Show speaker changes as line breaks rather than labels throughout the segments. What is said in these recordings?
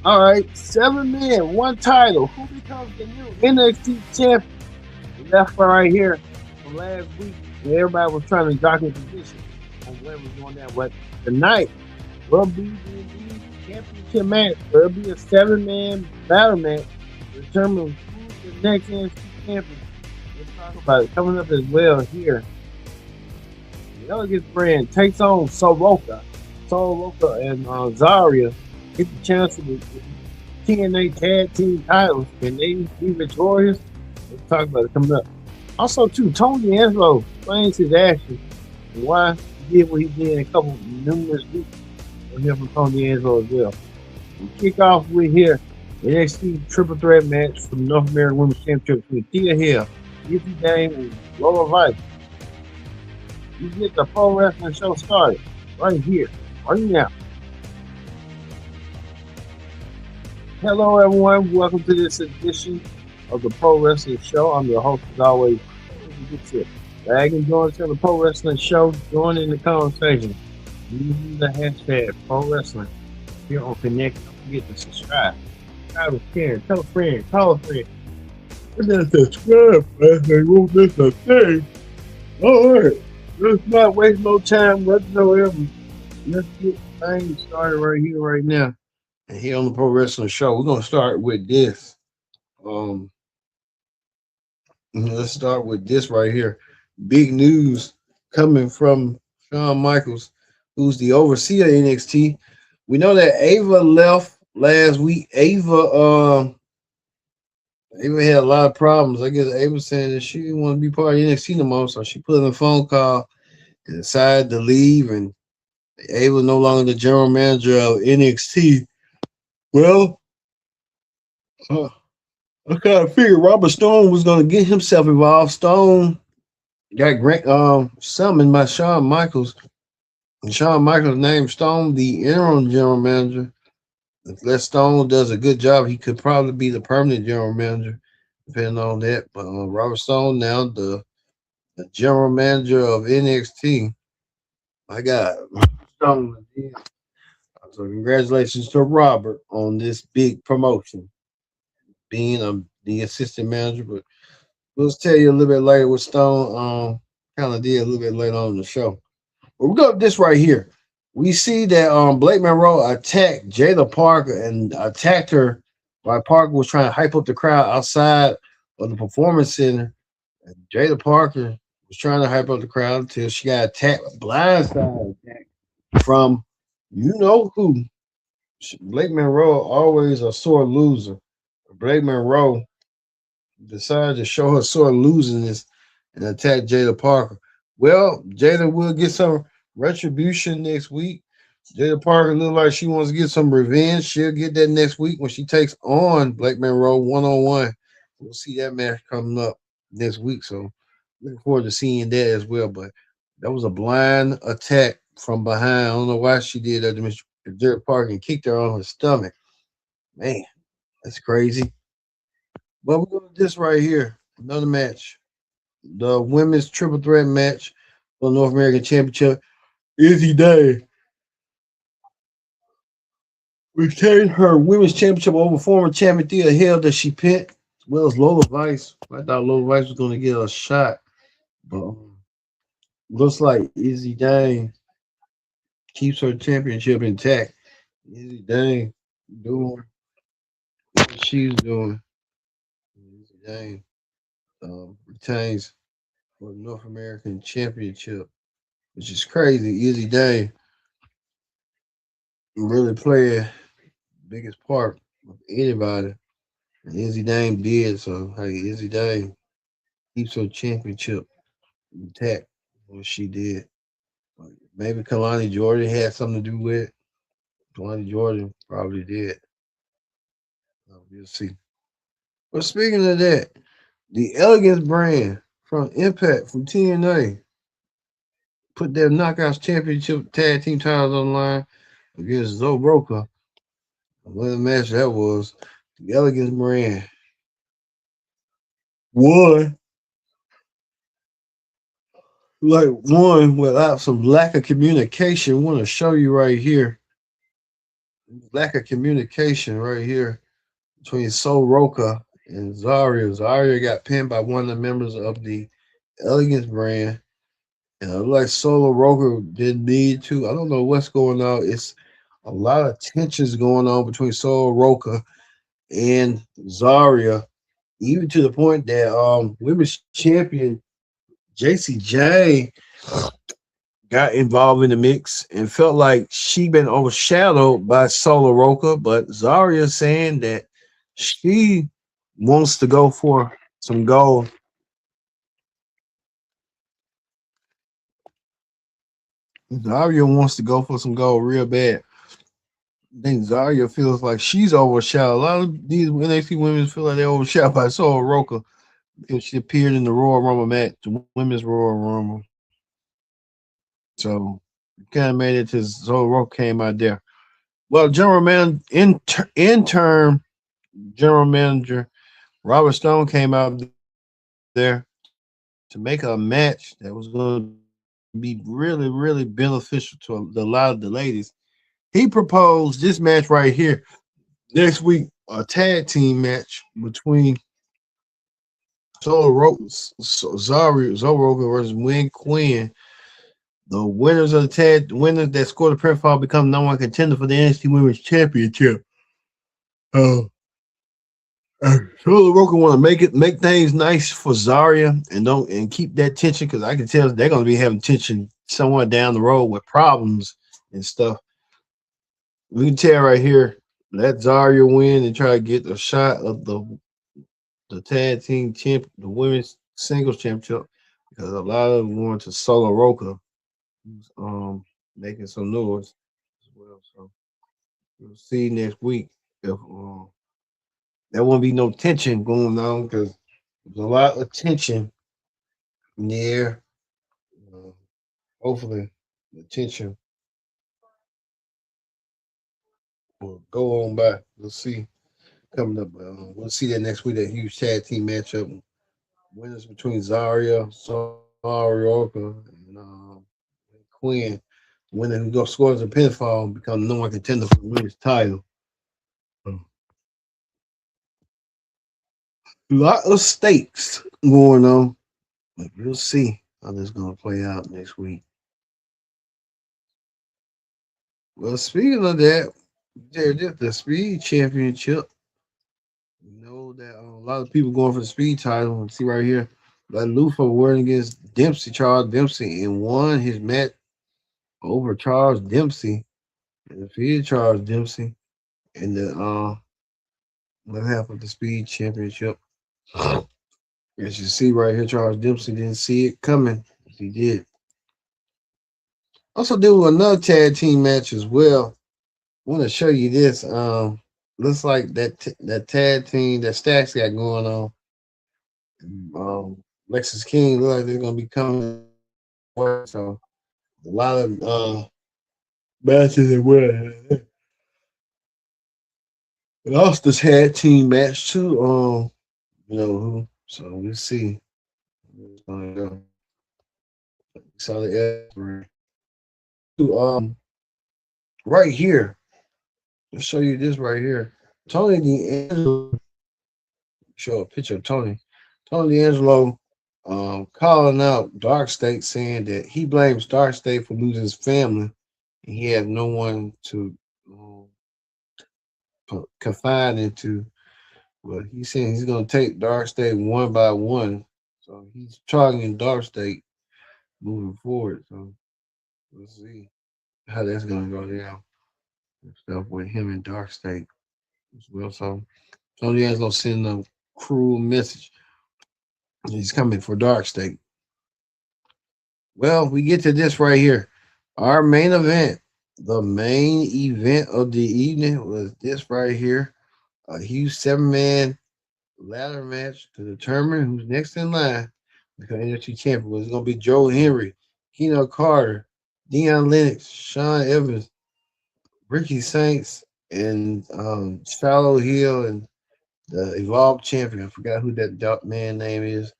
All right, 7 men, one title. Who becomes the new NXT champion? The left right here from last week, where everybody was trying to jockey position on where was going down. But tonight will be the championship match. There'll be a 7 man battle match to determine who's the next NXT champion. We'll talk about it coming up as well here. The Elegance brand takes on Soroka. Soroka and Zarya get the chance to the TNA tag team titles. Can they be victorious? Let's talk about it coming up. Also, too, Tony Angelo explains his actions and why he did what he did in a couple numerous weeks. We'll hear from Tony Angelo as well. We kick off with here the NXT triple threat match for the North American Women's Championship between Thea Hill, Izzy Dame, and Lola Vice. You get the pro wrestling show started right here, right now. Hello, everyone. Welcome to this edition of the Pro Wrestling Show. I'm your host, as always. Tag and join us on the Pro Wrestling Show. Join in the conversation. Using the hashtag Pro Wrestling here on Connect. Don't forget to subscribe. Subscribe to share. Tell a friend. Call a friend. Hit that subscribe button. They won't miss a thing. All right. Let's not waste no time whatsoever. Let's get things started right here, right now. And here on the Pro Wrestling Show, we're gonna start with this. Let's start with this right here. Big news coming from Shawn Michaels, who's the overseer of NXT. We know that Ava left last week. Ava had a lot of problems. I guess Ava saying that she didn't want to be part of NXT no more, so she put in a phone call and decided to leave. And Ava no longer the general manager of NXT. Well, I kind of figured Robert Stone was going to get himself involved. Stone got summoned by Shawn Michaels. And Shawn Michaels named Stone the interim general manager. If Les Stone does a good job, he could probably be the permanent general manager, depending on that. But Robert Stone now the general manager of NXT. My God, Stone. So congratulations to Robert on this big promotion, being the assistant manager. But we'll tell you a little bit later what Stone kind of did a little bit later on in the show. But we got this right here. We see that Blake Monroe attacked Jada Parker and attacked her while Parker was trying to hype up the crowd outside of the performance center. And Jada Parker was trying to hype up the crowd until she got attacked, blindside attack from you know who. Blake Monroe always a sore loser. Blake Monroe decided to show her sore losiness and attack Jada Parker. Well, Jada will get some retribution next week. Jada Parker look like she wants to get some revenge. She'll get that next week when she takes on Blake Monroe one-on-one. We'll see that match coming up next week. So looking forward to seeing that as well. But that was a blind attack from behind. I don't know why she did that to Mr. Jada Parker and kicked her on her stomach. Man, that's crazy. But we're going to this right here. Another match. The women's triple threat match for the North American Championship. Izzy Day retained her women's championship over former champion Thea Hill that she pinned, as well as Lola Vice. I thought Lola Vice was going to get a shot, but looks like Izzy Day keeps her championship intact. Izzy Day doing what she's doing. Izzy Day retains for the North American Championship, which is crazy. Izzy Day really played the biggest part of anybody. And Izzy Day did, so hey, Izzy Day keeps her championship intact. What she did. Maybe Kalani Jordan had something to do with it. Kalani Jordan probably did. We'll see. But speaking of that, the Elegance brand from Impact from TNA put their Knockouts Championship tag team titles on the line against Zoe Roca. What a match that was. The Elegance brand won without some lack of communication. I want to show you right here lack of communication right here between Soroka and Zarya. Zarya got pinned by one of the members of the Elegance brand. And it looked like Solo Roker did need to. I don't know what's going on. It's a lot of tensions going on between Solo Roka and Zarya, even to the point that women's champion JCJ got involved in the mix and felt like she been overshadowed by Solo Roka, but Zarya saying that she wants to go for some gold. Zarya wants to go for some gold real bad. I think Zarya feels like she's overshadowed. A lot of these NXT women feel like they're overshadowed by Solo Roka because she appeared in the Royal Rumble match, the women's Royal Rumble. So kind of made it to Solo Roka came out there. Well, intern general manager Robert Stone came out there to make a match that was going to be really beneficial to a lot of the ladies. He proposed this match right here next week, a tag team match between Zoroka versus Win Quinn. The winners that score the pinfall become number one contender for the NXT Women's Championship. Uh, Solo Roka want to make things nice for Zarya and keep that tension because I can tell they're going to be having tension somewhere down the road with problems and stuff. We can tell right here, let Zarya win and try to get a shot of the tag team champ, the women's singles championship, because a lot of them want to Solo Roka, who's making some noise as well. So we'll see next week if there won't be no tension going on because there's a lot of tension near. Uh, hopefully, the tension will go on by. We'll see coming up. We'll see that next week. That huge tag team matchup. Winners between Zarya, and Quinn. Winner who goes scores a pinfall and become the number one contender for the women's title. A lot of stakes going on. But we'll see how this is going to play out next week. Well, speaking of that, there's the Speed Championship. You know that a lot of people going for the Speed title. See right here, like Lufa won against Charles Dempsey, and won his match over Charles Dempsey and defeated Charles Dempsey in the what happened the Speed Championship. As you see right here, Charles Dempsey didn't see it coming. He did. Also, do another tag team match as well. I want to show you this. Looks like that tag team that Stacks got going on. Lexus King look like they're gonna be coming. So a lot of matches as well. Lost this tag team match too. You know who? So we'll see. Go. Saw the right here. I'll show you this right here. Tony D'Angelo. Show a picture of Tony. Tony D'Angelo calling out Dark State, saying that he blames Dark State for losing his family, and he has no one to confide into. But he's saying he's going to take Dark State one by one. So he's targeting Dark State moving forward. So we'll see how that's going to go down. Stuff with him and Dark State as well. So Tony D'Angelo send a cruel message. He's coming for Dark State. Well, we get to this right here. Our main event, the main event of the evening was this right here. A huge 7-man ladder match to determine who's next in line to become NXT champion. Was going to be Joe Henry, Keno Carter, Deion Lennox, Sean Evans, Ricky Saints, and Shallow Hill, and the Evolved champion. I forgot who that man name is,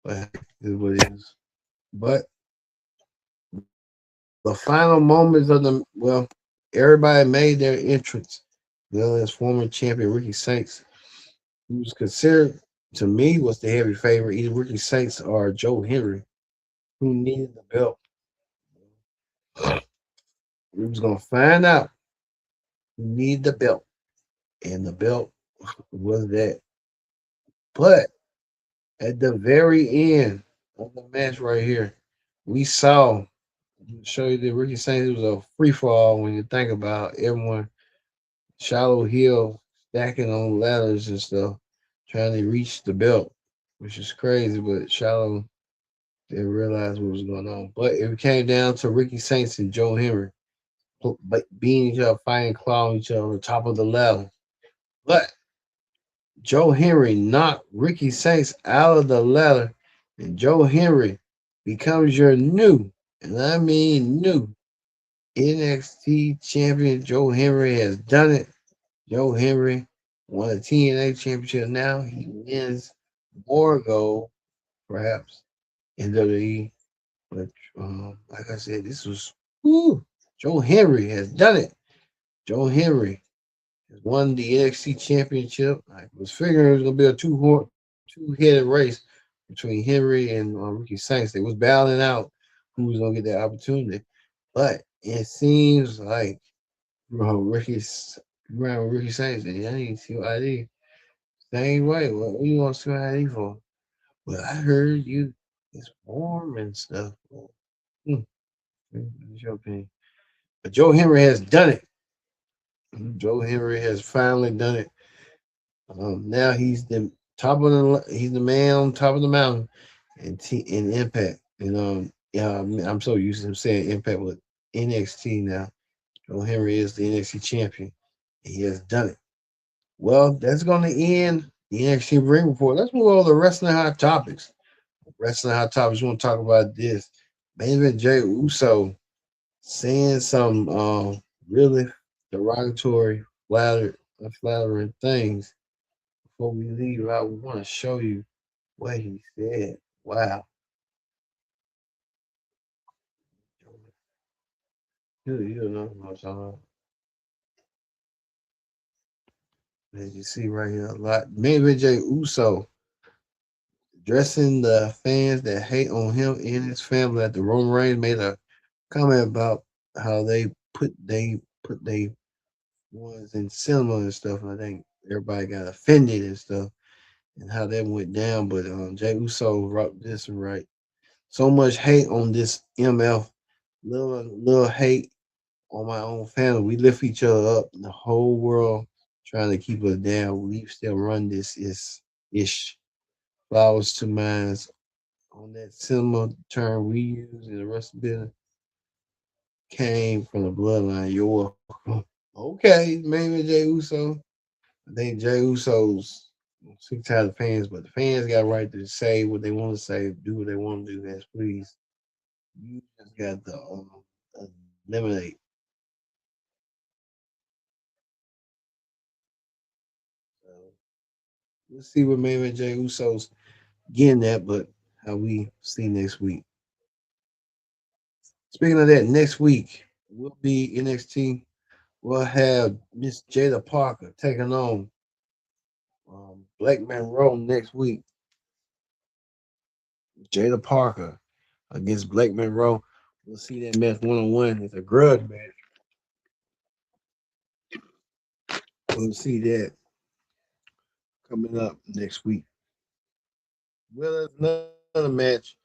but is what it is. But the final moments of the everybody made their entrance. Well, as former champion Ricky Saints, who was considered to me was the heavy favorite, either Ricky Saints or Joe Henry, who needed the belt. We was gonna find out who needed the belt, and the belt was that. But at the very end of the match right here, we saw show you that Ricky Saints was a free fall when you think about everyone shallow hill stacking on ladders and stuff, trying to reach the belt, which is crazy, but shallow didn't realize what was going on. But it came down to Ricky Saints and Joe Henry beating each other, fighting, clawing each other on the top of the ladder. But Joe Henry knocked Ricky Saints out of the ladder, and Joe Henry becomes your new, and I mean new, NXT champion. Joe Henry has done it. Joe Henry won a TNA championship. Now he wins more gold, perhaps, in WWE. But like I said, this was Joe Henry has done it. Joe Henry has won the NXT Championship. I was figuring it was gonna be a two-headed race between Henry and Ricky Saints. They was battling out who was gonna get that opportunity, but it seems like Ricky Saints. And I need CYD. Same way. What you want CYD for? Well, I heard you. It's warm and stuff. Hmm. That's your opinion. But Joe Henry has done it. Joe Henry has finally done it. Now he's the he's the man on top of the mountain in Impact. And yeah, I'm so used to him saying Impact with NXT now. Joe Henry is the NXT champion. He has done it. Well, that's going to end the NXT Ring Report. Let's move on to the wrestling hot topics. Wrestling hot topics. We want to talk about this. Main event Jay Uso saying some really derogatory, flattering things. Before we leave out, we want to show you what he said. Wow. You don't know what I'm talking about. As you see right here, a lot. Main event Jay Uso addressing the fans that hate on him and his family at the Roman Reigns made a comment about how they ones in cinema and stuff. And I think everybody got offended and stuff and how that went down. But Jay Uso wrote this right. So much hate on this MF, little hate on my own family. We lift each other up. The whole world trying to keep us down. We still run this ish. Flowers to minds on that cinema term we use in the rest of the business came from the bloodline. You're welcome. Okay, maybe Jay Uso. I think Jay Uso's sick tired of the fans, but the fans got a right to say what they want to say, do what they want to do. As please, you just got to eliminate. So we'll see what maybe Jay Uso's getting at, but how we see next week. Speaking of that, next week will be NXT. We'll have Miss Jada Parker taking on Black Monroe next week. Jada Parker against Black Monroe. We'll see that match one on one. It's a grudge match. We'll see that coming up next week. Well, there's another match.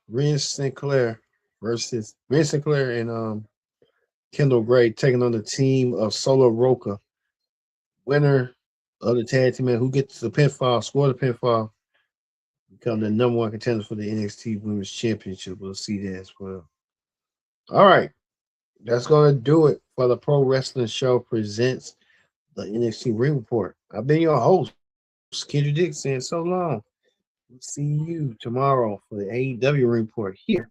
Ren Sinclair and Kendall Gray taking on the team of Solo Roca. Winner of the tag team man who gets the pinfall, score the pinfall, become the number one contender for the NXT Women's Championship. We'll see that as well. All right. That's going to do it for the Pro Wrestling Show presents the NXT Ring Report. I've been your host, Kendrick Dick, saying so long. We'll see you tomorrow for the AEW Ring Report here